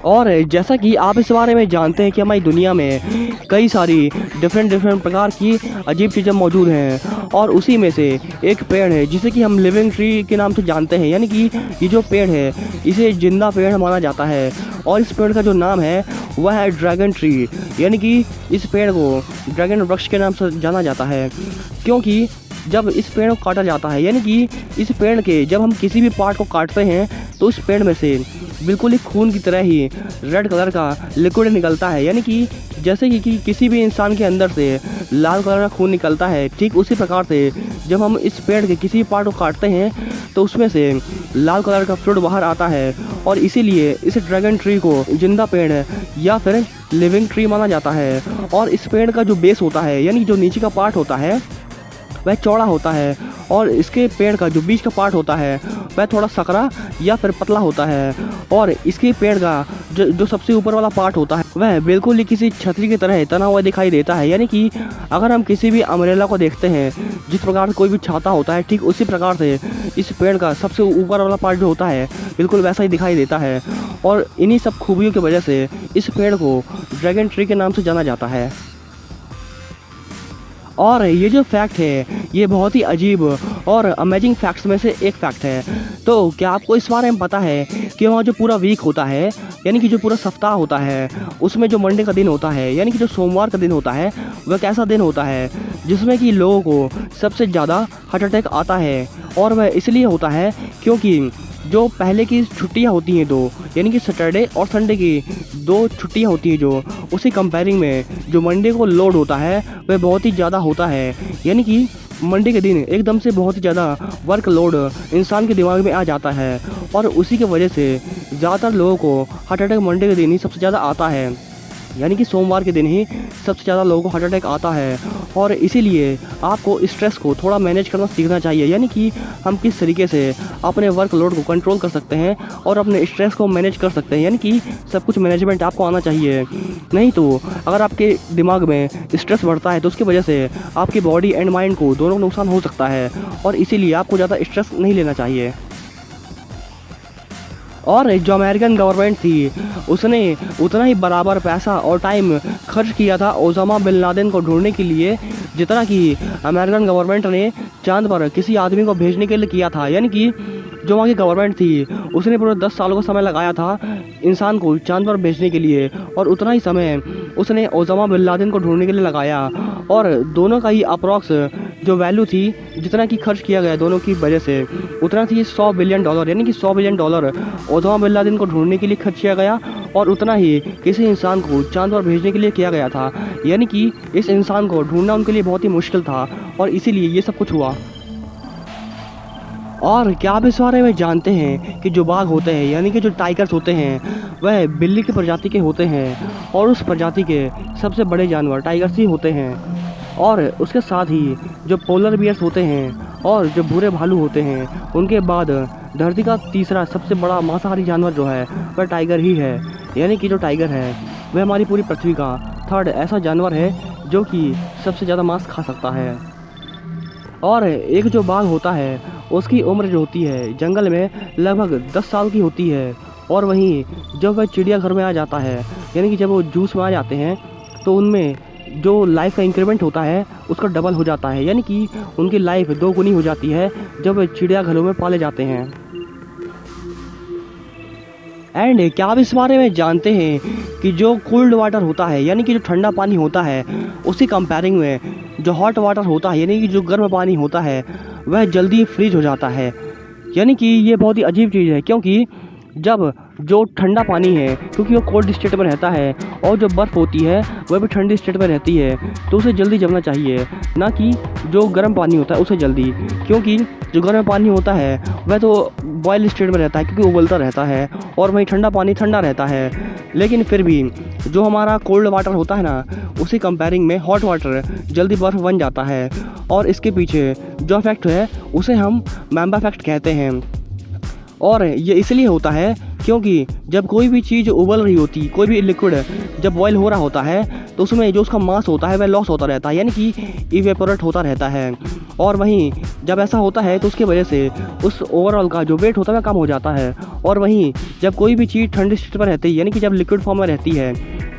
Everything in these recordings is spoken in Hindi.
और जैसा कि आप इस बारे में जानते हैं कि हमारी दुनिया में कई सारी डिफरेंट प्रकार की अजीब चीज़ें मौजूद हैं, और उसी में से एक पेड़ है जिसे कि हम लिविंग ट्री के नाम से जानते हैं। यानी कि ये जो पेड़ है इसे जिंदा पेड़ माना जाता है, और इस पेड़ का जो नाम है वह है ड्रैगन ट्री। यानी कि इस पेड़ को ड्रैगन वृक्ष के नाम से जाना जाता है, क्योंकि जब इस पेड़ को काटा जाता है, यानी कि इस पेड़ के जब हम किसी भी पार्ट को काटते हैं तो इस पेड़ में से बिल्कुल ही खून की तरह ही रेड कलर का लिक्विड निकलता है। यानी कि जैसे कि किसी भी इंसान के अंदर से लाल कलर का खून निकलता है, ठीक उसी प्रकार से जब हम इस पेड़ के किसी पार्ट को काटते हैं तो उसमें से लाल कलर का फ्लूइड बाहर आता है, और इसीलिए इस ड्रैगन ट्री को जिंदा पेड़ या फिर लिविंग ट्री माना जाता है। और इस पेड़ का जो बेस होता है, यानी जो नीचे का पार्ट होता है वह चौड़ा होता है, और इसके पेड़ का जो बीच का पार्ट होता है वह थोड़ा सकरा या फिर पतला होता है, और इसके पेड़ का जो सबसे ऊपर वाला पार्ट होता है वह बिल्कुल ही किसी छतरी की तरह तना हुआ दिखाई देता है। यानी कि अगर हम किसी भी अम्ब्रेला को देखते हैं, जिस प्रकार से कोई भी छाता होता है, ठीक उसी प्रकार से इस पेड़ का सबसे ऊपर वाला पार्ट जो होता है बिल्कुल वैसा ही दिखाई देता है, और इन्हीं सब खूबियों की वजह से इस पेड़ को ड्रैगन ट्री के नाम से जाना जाता है। और ये जो फैक्ट है ये बहुत ही अजीब और अमेजिंग फैक्ट्स में से एक फैक्ट है। तो क्या आपको इस बारे में पता है कि वहाँ जो पूरा वीक होता है, यानी कि जो पूरा सप्ताह होता है, उसमें जो मंडे का दिन होता है, यानी कि जो सोमवार का दिन होता है, वह कैसा दिन होता है जिसमें कि लोगों को सबसे ज़्यादा हार्ट अटैक आता है। और वह इसलिए होता है क्योंकि जो पहले की छुट्टियां होती हैं दो, यानी कि सैटरडे और संडे की दो छुट्टियां होती हैं जो, उसी कंपेयरिंग में जो मंडे को लोड होता है वह बहुत ही ज़्यादा होता है। यानी कि मंडे के दिन एकदम से बहुत ही ज़्यादा वर्क लोड इंसान के दिमाग में आ जाता है, और उसी की वजह से ज़्यादातर लोगों को हार्ट अटैक मंडे के दिन ही सबसे ज़्यादा आता है। यानी कि सोमवार के दिन ही सबसे ज़्यादा लोगों को हार्ट अटैक आता है। और इसीलिए आपको स्ट्रेस को थोड़ा मैनेज करना सीखना चाहिए, यानी कि हम किस तरीके से अपने वर्कलोड को कंट्रोल कर सकते हैं और अपने स्ट्रेस को मैनेज कर सकते हैं। यानी कि सब कुछ मैनेजमेंट आपको आना चाहिए। नहीं तो अगर आपके दिमाग में स्ट्रेस बढ़ता है तो उसकी वजह से आपकी बॉडी एंड माइंड को दोनों को नुकसान हो सकता है, और इसीलिए आपको ज़्यादा स्ट्रेस नहीं लेना चाहिए। और जो अमेरिकन गवर्नमेंट थी उसने उतना ही बराबर पैसा और टाइम खर्च किया था ओसामा बिन लादेन को ढूंढने के लिए, जितना कि अमेरिकन गवर्नमेंट ने चांद पर किसी आदमी को भेजने के लिए किया था। यानी कि जो वहाँ की गवर्नमेंट थी उसने पूरे 10 सालों का समय लगाया था इंसान को चांद पर भेजने के लिए, और उतना ही समय उसने ओसामा बिन लादेन को ढूंढने के लिए लगाया। और दोनों का ही अप्रॉक्स जो वैल्यू थी, जितना कि खर्च किया गया दोनों की वजह से, उतना थी $100 बिलियन। यानी कि $100 बिलियन ओसामा बिन लादेन को ढूंढने के लिए खर्च किया गया, और उतना ही किसी इंसान को चांद पर भेजने के लिए किया गया था। यानी कि इस इंसान को ढूंढना उनके लिए बहुत ही मुश्किल था, और इसीलिए ये सब कुछ हुआ। और क्या आप इस बारे में जानते हैं कि जो बाघ होते हैं, यानी कि जो टाइगर्स होते हैं, वह बिल्ली की प्रजाति के होते हैं, और उस प्रजाति के सबसे बड़े जानवर टाइगर्स ही होते हैं। और उसके साथ ही जो पोलर बियर्स होते हैं और जो भूरे भालू होते हैं, उनके बाद धरती का तीसरा सबसे बड़ा मांसाहारी जानवर जो है वह टाइगर ही है। यानी कि जो टाइगर है वह हमारी पूरी पृथ्वी का थर्ड ऐसा जानवर है जो कि सबसे ज़्यादा मांस खा सकता है। और एक जो बाघ होता है उसकी उम्र जो होती है जंगल में लगभग 10 साल की होती है, और वहीं जब वह चिड़ियाघर में आ जाता है, यानी कि जब वो जूस में आ जाते हैं, तो उनमें जो लाइफ का इंक्रीमेंट होता है उसका डबल हो जाता है। यानी कि उनकी लाइफ 2 गुनी हो जाती है जब वे चिड़ियाघरों में पाले जाते हैं। एंड क्या आप इस बारे में जानते हैं कि जो कोल्ड वाटर होता है, यानी कि जो ठंडा पानी होता है, उसी कंपेयरिंग में जो हॉट वाटर होता है, यानी कि जो गर्म पानी होता है, वह जल्दी फ्रीज हो जाता है। यानी कि ये बहुत ही अजीब चीज़ है, क्योंकि जब जो ठंडा पानी है, क्योंकि वो कोल्ड स्टेट में रहता है, और जो बर्फ़ होती है वह भी ठंडी स्टेट में रहती है, तो उसे जल्दी जमना चाहिए, ना कि जो गर्म पानी होता है उसे जल्दी। क्योंकि जो गर्म पानी होता है वह तो बॉयल स्टेट में रहता है, क्योंकि उबलता रहता है, और वहीं ठंडा पानी ठंडा रहता है। लेकिन फिर भी जो हमारा कोल्ड वाटर होता है ना, उसी कंपेयरिंग में हॉट वाटर जल्दी बर्फ़ बन जाता है। और इसके पीछे जो इफेक्ट है उसे हम मैम्बा इफेक्ट कहते हैं। और ये इसलिए होता है क्योंकि जब कोई भी चीज़ उबल रही होती, कोई भी लिक्विड जब बॉयल हो रहा होता है तो उसमें जो उसका मास होता है वह लॉस होता रहता है, यानी कि इवेपोरेट होता रहता है। और वहीं जब ऐसा होता है तो उसकी वजह से उस ओवरऑल का जो वेट होता है वह कम हो जाता है। और वहीं जब कोई भी चीज़ ठंडी स्थिति पर रहती है, यानी कि जब लिक्विड फॉर्म में रहती है,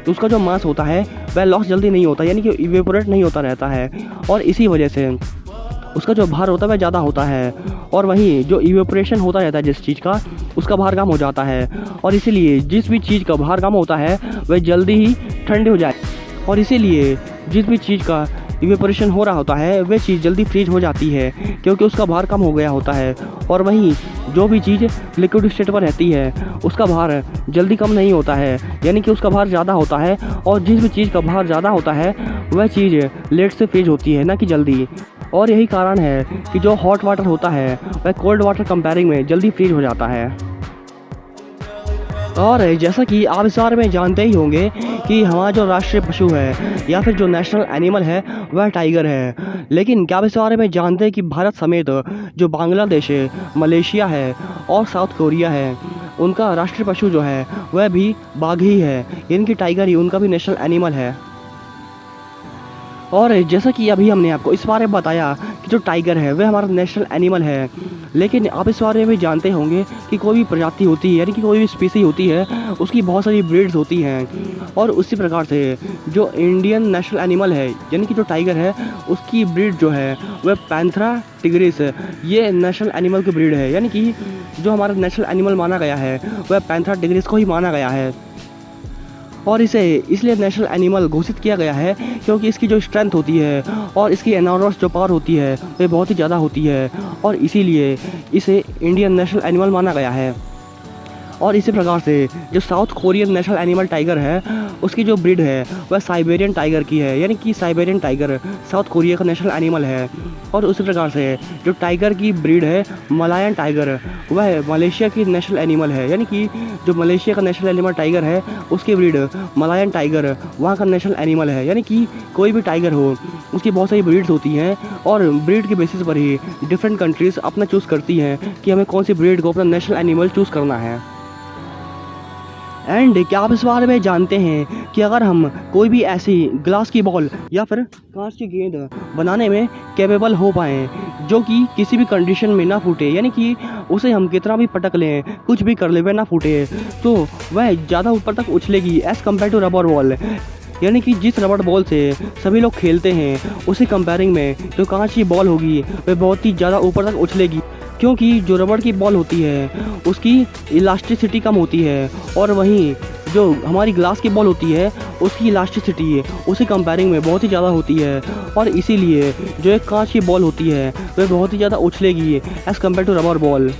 तो उसका जो मास होता है वह लॉस जल्दी नहीं होता, यानी कि इवेपोरेट नहीं होता रहता है। और इसी वजह से उसका जो भार होता है वह ज़्यादा होता है। और वहीं जो इवेपोरेशन होता रहता है जिस चीज़ का, उसका भार कम हो जाता है। और इसीलिए जिस भी चीज़ का भार कम होता है वह जल्दी ही ठंडी हो जाए। और इसीलिए जिस भी चीज़ का इवेपोरेशन हो रहा होता है वह चीज़ जल्दी फ्रीज हो जाती है, क्योंकि उसका भार कम हो गया होता है। और वहीं जो भी चीज़ लिक्विड स्टेट पर रहती है उसका भार जल्दी कम नहीं होता है, यानी कि उसका भार ज़्यादा होता है। और जिस भी चीज़ का भार ज़्यादा होता है वह चीज़ लेट से फ्रीज होती है, ना कि जल्दी। और यही कारण है कि जो हॉट वाटर होता है वह कोल्ड वाटर कंपेयरिंग में जल्दी फ्रीज हो जाता है। और जैसा कि आप इस बारे में जानते ही होंगे कि हमारा जो राष्ट्रीय पशु है या फिर जो नेशनल एनिमल है वह टाइगर है। लेकिन क्या आप इस बारे में जानते हैं कि भारत समेत जो बांग्लादेश है, मलेशिया है और साउथ कोरिया है, उनका राष्ट्रीय पशु जो है वह भी बाघ ही है, इनकी टाइगर ही उनका भी नेशनल एनिमल है। और जैसा कि अभी हमने आपको इस बारे में बताया कि जो टाइगर है वह हमारा नेशनल एनिमल है, लेकिन आप इस बारे में जानते होंगे कि कोई भी प्रजाति होती है, यानी कि कोई भी स्पीसी होती है, उसकी बहुत सारी ब्रीड्स होती हैं। और उसी प्रकार से जो इंडियन नेशनल एनिमल है, यानी कि जो टाइगर है, उसकी ब्रीड जो है वह पैंथेरा टिग्रिस, ये नेशनल एनिमल की ब्रीड है। यानी कि जो हमारा नेशनल एनिमल माना गया है वह पैंथेरा टिग्रिस को ही माना गया है। और इसे इसलिए नेशनल एनिमल घोषित किया गया है क्योंकि इसकी जो स्ट्रेंथ होती है और इसकी एनॉर्मस जो पावर होती है वह बहुत ही ज़्यादा होती है, और इसीलिए इसे इंडियन नेशनल एनिमल माना गया है। और इसी प्रकार से जो south Korean national animal tiger है, उसकी जो ब्रीड है वह साइबेरियन टाइगर की है, यानी कि साइबेरियन टाइगर साउथ कोरिया का नेशनल एनिमल है। और उसी प्रकार से जो टाइगर की ब्रीड है मलायन टाइगर, वह मलेशिया की नेशनल एनिमल है, यानी कि जो मलेशिया का नेशनल एनिमल टाइगर है उसकी ब्रीड मलायन टाइगर वहाँ का नेशनल एनिमल है। यानी कि कोई भी टाइगर हो उसकी बहुत सारी ब्रीड्स होती हैं, और ब्रीड के बेसिस पर ही डिफरेंट कंट्रीज़ अपना चूज़ करती हैं कि हमें कौन सी ब्रीड को अपना नेशनल एनिमल चूज़ करना है। एंड क्या आप इस बारे में जानते हैं कि अगर हम कोई भी ऐसी ग्लास की बॉल या फिर कांच की गेंद बनाने में कैपेबल हो पाएँ जो कि किसी भी कंडीशन में ना फूटे, यानी कि उसे हम कितना भी पटक लें, कुछ भी कर ले वह ना फूटे, तो वह ज़्यादा ऊपर तक उछलेगी as compare to rubber ball. यानी कि जिस रबड़ बॉल से सभी लोग खेलते हैं उसी कंपेयरिंग में जो कांच की बॉल होगी वह बहुत ही ज़्यादा ऊपर तक उछलेगी, क्योंकि जो रबड़ की बॉल होती है उसकी इलास्टिसिटी कम होती है, और वहीं जो हमारी ग्लास की बॉल होती है उसकी इलास्टिसिटी उसी कंपेयरिंग में बहुत ही ज़्यादा होती है। और इसीलिए जो एक कांच की बॉल होती है वह बहुत ही ज़्यादा उछलेगी as compare to rubber ball.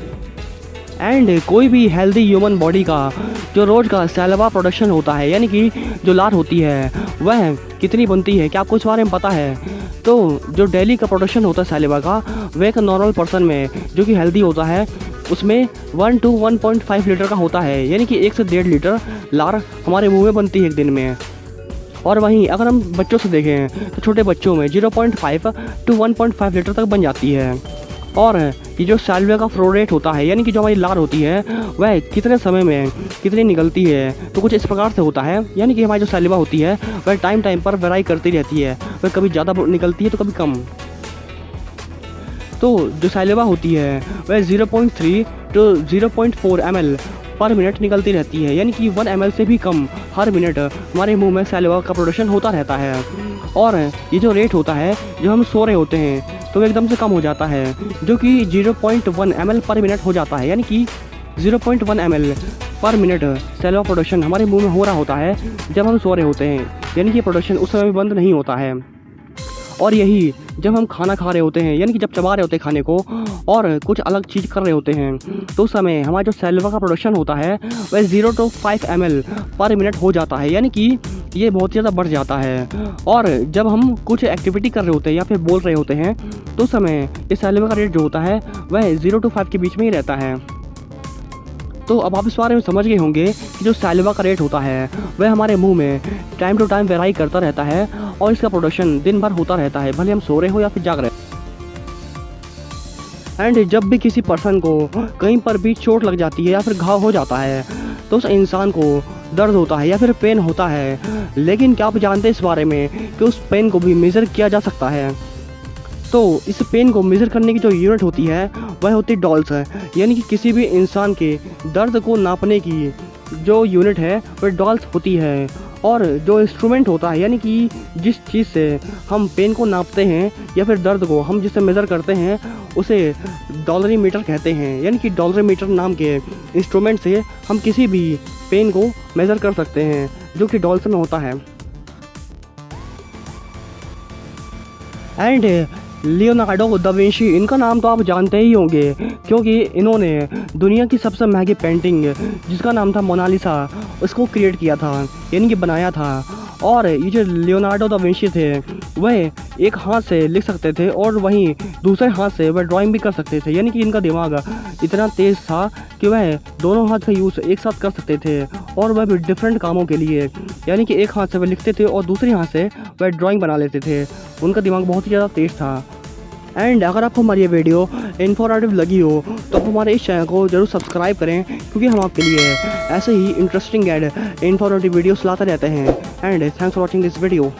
And कोई भी हेल्दी ह्यूमन बॉडी का जो रोज़ का सैलवा प्रोडक्शन होता है, यानी कि जो लार होती है वह कितनी बनती है, क्या आपको इस बारे में पता है? तो जो डेली का प्रोडक्शन होता है सैलवा का, वह एक नॉर्मल पर्सन में जो कि हेल्दी होता है उसमें 1 to 1.5 लीटर का होता है, यानी कि 1 से 1.5 लीटर लार हमारे मुंह में बनती है एक दिन में। और वहीं अगर हम बच्चों से देखें तो छोटे बच्चों में 0.5 to 1.5 लीटर तक बन जाती है। और ये जो सैलवे का फ्लो रेट होता है, यानी कि जो हमारी लार होती है वह कितने समय में कितनी निकलती है, तो कुछ इस प्रकार से होता है। यानी कि हमारी जो सैलवा होती है वह टाइम पर वेराई करती रहती है, वह कभी ज़्यादा निकलती है तो कभी कम। तो जो सैलवा होती है वह 0.3 to 0.4 ml पर मिनट निकलती रहती है, यानी कि 1 ml से भी कम हर मिनट हमारे मुंह में सैलवा का प्रोडक्शन होता रहता है। और ये जो रेट होता है जब हम सो रहे होते हैं तो एकदम से कम हो जाता है, जो कि 0.1 ml पर मिनट हो जाता है, यानी कि 0.1 ml पर मिनट सैलवा प्रोडक्शन हमारे मुंह में हो रहा होता है जब हम सो रहे होते हैं, यानी कि प्रोडक्शन उस समय भी बंद नहीं होता है। और यही जब हम खाना खा रहे होते हैं, यानी कि जब चबा रहे होते हैं खाने को और कुछ अलग चीज़ कर रहे होते हैं, तो उस समय हमारा जो सैलवा का प्रोडक्शन होता है वह 0 to 5 ml पर मिनट हो जाता है, यानी कि ये बहुत ज़्यादा बढ़ जाता है। और जब हम कुछ एक्टिविटी कर रहे होते हैं या फिर बोल रहे होते हैं तो उस समय इस सैलवा का रेट जो होता है वह 0 to 5 के बीच में ही रहता है। तो अब आप इस बारे में समझ गए होंगे कि जो सैलवा का रेट होता है वह हमारे मुंह में टाइम टू टाइम वेराई करता रहता है, और इसका प्रोडक्शन दिन भर होता रहता है, भले हम सो रहे हो या फिर जाग रहे हो। एंड जब भी किसी पर्सन को कहीं पर भी चोट लग जाती है या फिर घाव हो जाता है तो उस इंसान को दर्द होता है या फिर पेन होता है। लेकिन क्या आप जानते हैं इस बारे में कि उस पेन को भी मेज़र किया जा सकता है? तो इस पेन को मेज़र करने की जो यूनिट होती है वह होती है डॉल्स है, यानी कि किसी भी इंसान के दर्द को नापने की जो यूनिट है वह डॉल्स होती है। और जो इंस्ट्रूमेंट होता है, यानी कि जिस चीज़ से हम पेन को नापते हैं या फिर दर्द को हम जिससे मेज़र करते हैं उसे डॉलरीमीटर कहते हैं। यानी कि डॉलरीमीटर नाम के इंस्ट्रूमेंट से हम किसी भी पेन को मेज़र कर सकते हैं जो कि डॉल्स में होता है। एंड लियोनार्डो दा विंची, इनका नाम तो आप जानते ही होंगे क्योंकि इन्होंने दुनिया की सबसे महंगी पेंटिंग जिसका नाम था मोनालिसा उसको क्रिएट किया था, यानी कि बनाया था। और ये जो लियोनार्डो दा विंची थे वह एक हाथ से लिख सकते थे और वहीं दूसरे हाथ से वह ड्राइंग भी कर सकते थे, यानी कि इनका दिमाग इतना तेज़ था कि वह दोनों हाथ का यूज़ एक साथ कर सकते थे और वह भी डिफरेंट कामों के लिए। यानी कि एक हाथ से वह लिखते थे और दूसरे हाथ से वह ड्राइंग बना लेते थे। उनका दिमाग बहुत ही ज़्यादा तेज़ था। एंड अगर आपको हमारी ये वीडियो इन्फॉर्मेटिव लगी हो तो आप हमारे इस चैनल को जरूर सब्सक्राइब करें क्योंकि हम आपके लिए ऐसे ही इंटरेस्टिंग एंड इन्फॉर्मेटिव वीडियोस लाते रहते हैं। And thanks for watching this video.